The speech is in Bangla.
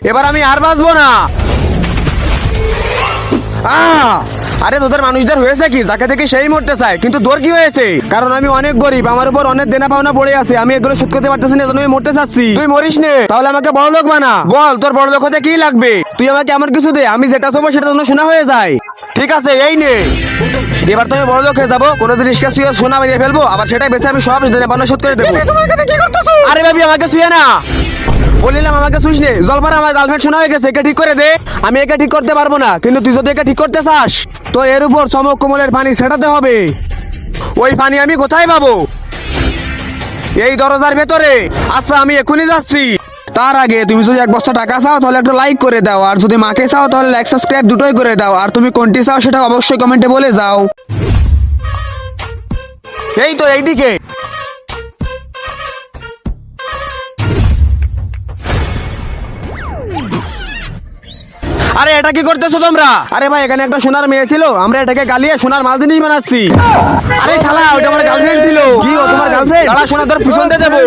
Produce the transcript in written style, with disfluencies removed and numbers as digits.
এবার আমি আর বাঁচবো না। আরে তোদের মানুষদের হয়েছে কি, যাকে দেখে সেই মরতে চায়, কিন্তু তোর কি হয়েছে? কারণ আমি অনেক গরিব, আমার উপর অনেক দেনা পাওনা পড়ে আছে, আমি এগুলো শোধ করতে পারতেছি না, এজন্য আমি মরতে চাচ্ছি। তুই মরিস নে, তাহলে আমাকে বড় লোক বানা। বল তোর বড় লোক হতে কি লাগবে? তুই আমাকে এমন কিছু দে আমি যেটা চাবো সেটা জন্য শোনা হয়ে যায়। ঠিক আছে, এই নে। এবার তো আমি বড় লোক হয়ে যাবো, কোনো জিনিসকে শুয়ে সোনা বানিয়ে ফেলবো, আবার সেটাই বেঁচে আমি সব দেনা পাওনা শোধ করে দেবো। আরে ভাবি আমাকে শুয়ে না, বলিলাম আমাকে শুইস নে। জলপারা আমার গার্লফ্রেন্ড শোনা হয়ে গেছে, একে ঠিক করে দে। আমি একে ঠিক করতে পারবো না, কিন্তু তুই যদি একে ঠিক করতে চাস তো এর উপর চমক কোমলের পানি ছেটাতে হবে। ওই পানি আমি কোথায় পাবো? এই দরজার ভেতরে। আচ্ছা আমি এখনই যাচ্ছি। তার আগে তুমি যদি 1 বস্তা টাকা চাও তাহলে একটা লাইক করে দাও, আর যদি মাকে চাও তাহলে লাইক সাবস্ক্রাইব দুটোই করে দাও, আর তুমি কোনটি চাও সেটা অবশ্যই কমেন্টে বলে যাও। এই তো এইদিকে। আরে এটা কি করতেছো তোমরা? আরে ভাই এখানে একটা সোনার মেয়ে ছিল, আমরা এটাকে গালিয়ে সোনার মাল জিনিস বানাচ্ছি। আরে শালা ওটা আমার গার্লফ্রেন্ড ছিল। কি ও তোমার গার্লফ্রেন্ড? দাঁড়া সোনা তোর পিছন দিয়ে দেবো।